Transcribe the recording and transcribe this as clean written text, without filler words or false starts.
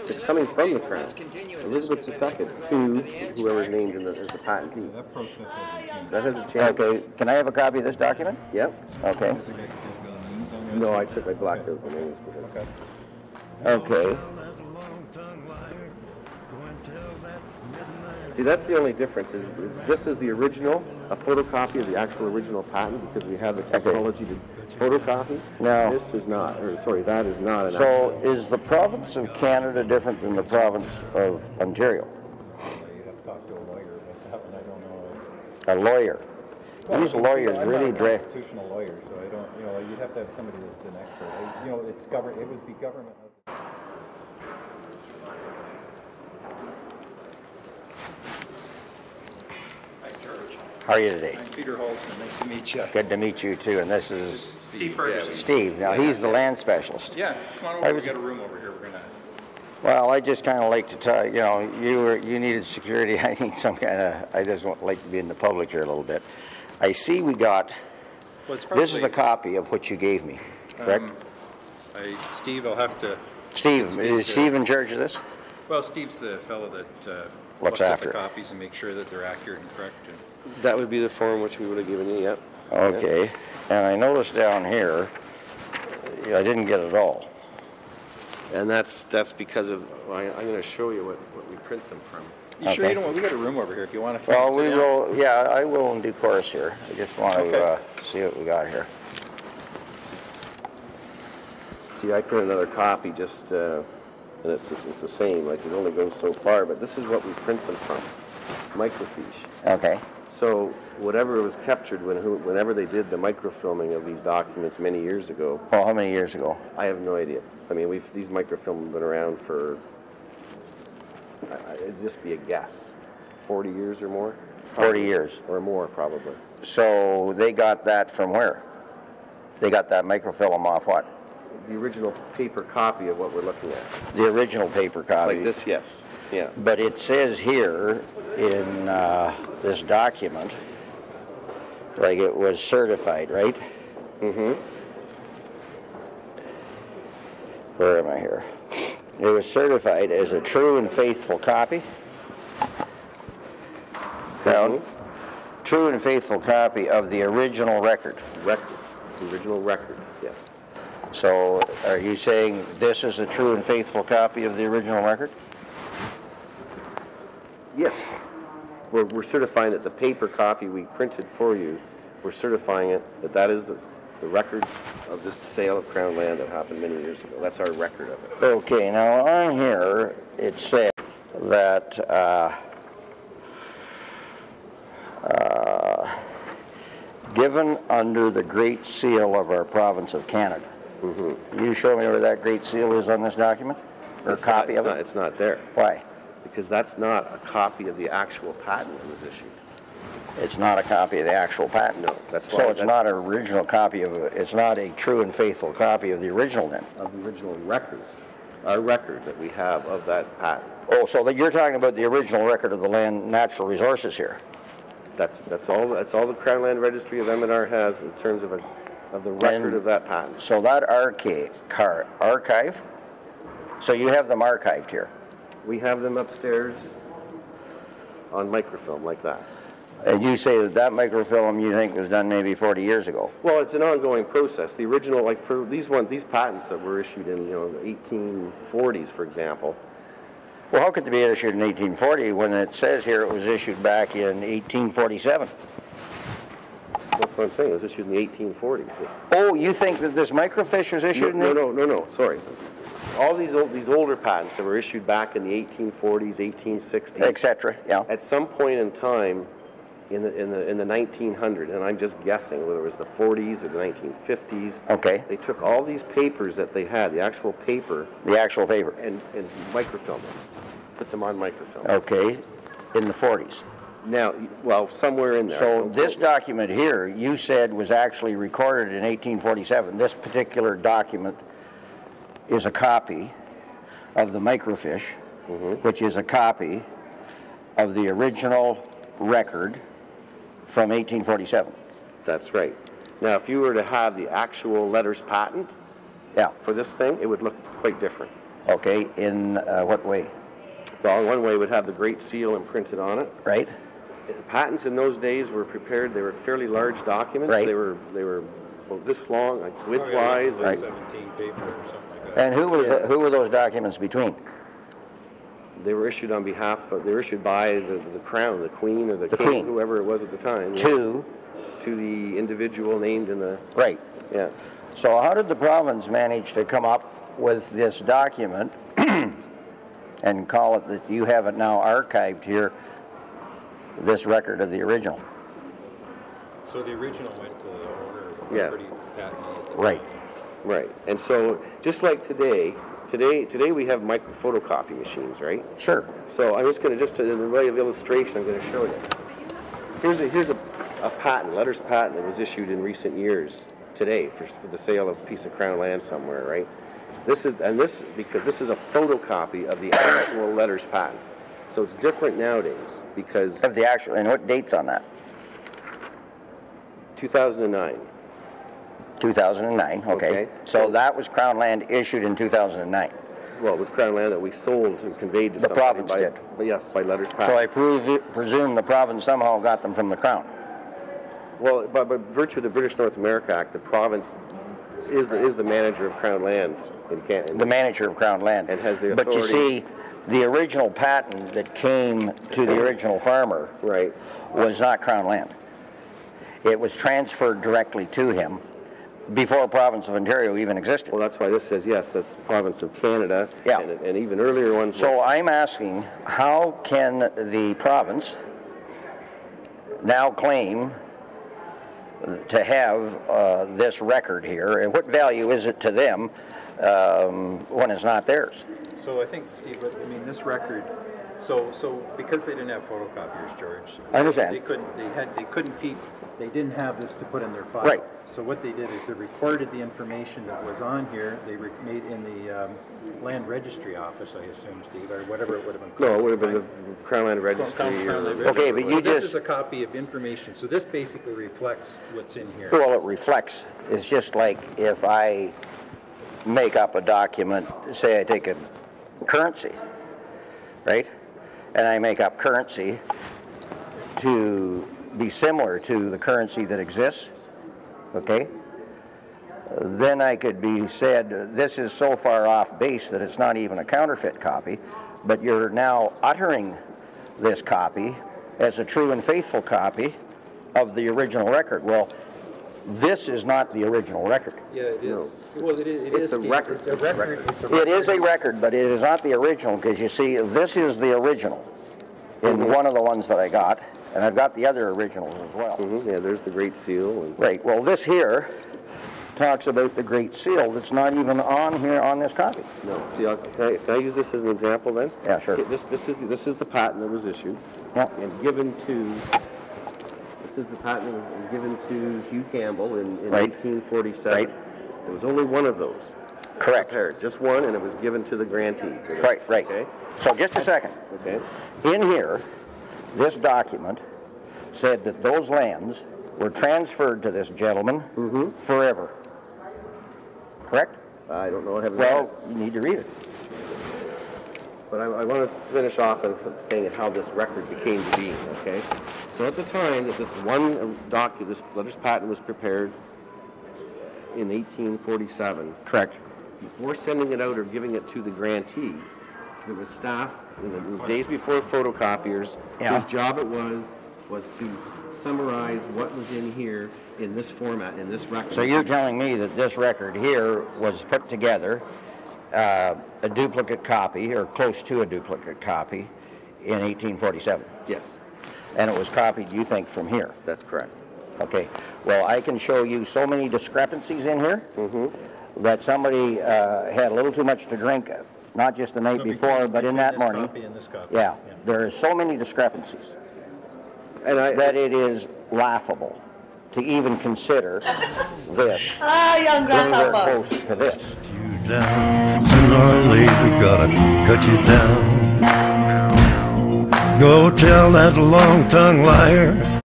It's coming from the Crown. Elizabeth II to whoever's named as the patentee. That process hasn't That hasn't changed. Okay, can I have a copy of this document? Yep. Okay. No, I blacked out the names. Okay. See, that's the only difference. Is this is the original, a photocopy of the actual original patent because we have the technology to photocopy. Now, this is not. Or sorry, that is not. An so is the province of Canada different than the province of Ontario? You have to talk to a lawyer about that, but I don't know. A lawyer. These lawyers really drag. Constitutional lawyers, so I don't. You know, you'd have to have somebody that's an expert. You know, it's government. It was the government. How are you today? I'm Peter Holzman. Nice to meet you. Good to meet you too. And this is Steve Ferguson. Steve. Now he's the land specialist. Yeah, come on over. We've got a room over here. We're gonna. Well, I just kind of like to tell you know you needed security. I need some kind of. I just like to be in the public here a little bit. I see we got. Well, it's probably, this is a copy of what you gave me, correct? Steve, I'll have to. Steve, is Steve in charge of this? Well, Steve's the fellow that looks at after the copies and makes sure that they're accurate and correct. That would be the form which we would have given you. Yep. Okay, yep. And I noticed down here, I didn't get it all. And that's because of. Well, I'm going to show you what we print them from. You sure you don't want? We got a room over here if you want to. Well, we will. Yeah, I will in due course here. I just want to see what we got here. See, I print another copy just, and it's the same. Like it only goes so far, but this is what we print them from, microfiche. Okay. So whatever was captured whenever they did the microfilming of these documents many years ago. Well, how many years ago? I have no idea. I mean, these microfilms have been around for. It'd just be a guess. 40 years or more? 40 years. Or more, probably. So they got that from where? They got that microfilm off what? The original paper copy of what we're looking at. The original paper copy? Like this, yes. Yeah. But it says here in this document, like it was certified, right? Mm-hmm. Where am I here? It was certified as a true and faithful copy. Down. True and faithful copy of the original record. The original record, yes. So are you saying this is a true and faithful copy of the original record? Yes. We're certifying that the paper copy we printed for you, we're certifying it that is the record of this sale of Crown land that happened many years ago. That's our record of it. Okay, now on here it says that given under the Great Seal of our province of Canada. Mm-hmm. You show me where that Great Seal is on this document? Or a copy of it? It's not there. Why? Because that's not a copy of the actual patent that was issued. It's not a copy of the actual patent? No, that's why. So it's not an original copy of it. It's not a true and faithful copy of the original then? Of the original record. Our record that we have of that patent. Oh, so that you're talking about the original record of the land natural resources here? That's all the Crown Land Registry of M&R has in terms of the record of that patent. So that archive? So you have them archived here? We have them upstairs on microfilm like that. And you say that microfilm you think was done maybe 40 years ago? Well, it's an ongoing process. The original, like for these patents that were issued in the 1840s, for example. Well, how could they be issued in 1840 when it says here it was issued back in 1847? That's what I'm saying. It was issued in the 1840s. Oh, you think that this microfiche was issued in No. Sorry. All these older patents that were issued back in the 1840s, 1860s, etc. Yeah. At some point in time, in the 1900s, and I'm just guessing whether it was the 40s or the 1950s. Okay. They took all these papers that they had, the actual paper, and microfilmed them, put them on microfilm. Okay, in the 40s. Now, well, somewhere in there. So this document here, you said was actually recorded in 1847. This particular document is a copy of the microfiche, which is a copy of the original record from 1847. That's right. Now, if you were to have the actual letters patent for this thing, it would look quite different. Okay, in what way? Well, one way would have the Great Seal imprinted on it. Right? Patents in those days were prepared. They were fairly large documents. Right. They were about this long, like Oh, yeah, widthwise. like and 17 paper or something like that. And who were those documents between? They were issued on behalf of, they were issued by the crown, the queen or the king, queen. whoever it was at the time. To the individual named in the, right. yeah. So how did the province manage to come up with this document and call it that you have it now archived here, this record of the original? So the original went to the owner of the Yeah. property, patent. Right. Right. And so just like today we have micro photocopy machines, right? Sure. So I'm just going to, just in the way of illustration, I'm going to show you. Here's a patent, letters patent that was issued in recent years today for the sale of a piece of crown land somewhere, right? Because this is a photocopy of the actual letters patent. So it's different nowadays because Of the actual, and what date's on that? 2009. 2009, okay. Okay. So that was Crown land issued in 2009. Well, it was crown land that we sold and conveyed to The somebody province by, did. But yes, by letters So patent. I presume the province somehow got them from the Crown. Well, by virtue of the British North America Act, the province is the manager of crown land in Canada. The manager of Crown land. And has the But you authority- see, the original patent that came to the original farmer Right. was not Crown land. It was transferred directly to him before province of Ontario even existed. Well, that's why this says, yes, that's the province of Canada. Yeah. And even earlier ones. So I'm asking, how can the province now claim to have this record here, and what value is it to them when it's not theirs? So I think, Steve, I mean, this record, so because they didn't have photocopiers, George. I understand. They didn't have this to put in their file. Right. So what they did is they recorded the information that was on here. They made in the land registry office, I assume, Steve, or whatever it would have been called. No, it would have been right? the Crown Land Registry. Crown Land or- Registry. Okay, but you So this just- is a copy of information. So this basically reflects what's in here. Well, it reflects. It's just like if I make up a document, say I take a currency, right? And I make up currency to be similar to the currency that exists, okay? Then I could be said, this is so far off base that it's not even a counterfeit copy, but you're now uttering this copy as a true and faithful copy of the original record. Well, this is not the original record. Yeah, it is. No. Well, it is. It's a Steve. record. It's a record. It's a It is a record, but it is not the original, because you see, this is the original in one of the ones that I got, and I've got the other originals as well. Mhm, yeah, there's the Great Seal. And, Right, well, this here talks about the Great Seal that's not even on here on this copy. no, see, can I use this as an example then? Yeah, sure. Okay, this is the patent that was issued Yeah. and given to. This is the patent that was given to Hugh Campbell in Right. 1847. Right. There was only one of those. Correct. Prepared, just one, and it was given to the grantee. Right, right. Okay. So just a second. Okay. In here, this document said that those lands were transferred to this gentleman forever. Correct? I don't know. I haven't. Well, you need to read it. But I want to finish off and saying how this record became to be, okay? So at the time that this one this letters patent was prepared in 1847, Correct. before sending it out or giving it to the grantee, there was staff in the days before photocopiers, Yeah. whose job it was to summarize what was in here in this format, in this record. So you're telling me that this record here was put together, a duplicate copy, or close to a duplicate copy, in 1847? Yes, And it was copied, you think, from here? that's correct. Okay. Well, I can show you so many discrepancies in here that somebody had a little too much to drink, not just the night So before, but in that this morning. copy and this copy. Yeah, there are so many discrepancies And that it is laughable to even consider this young anywhere grasshopper. close to this. You down. Sooner or later, gotta cut you down. Go tell that long-tongued liar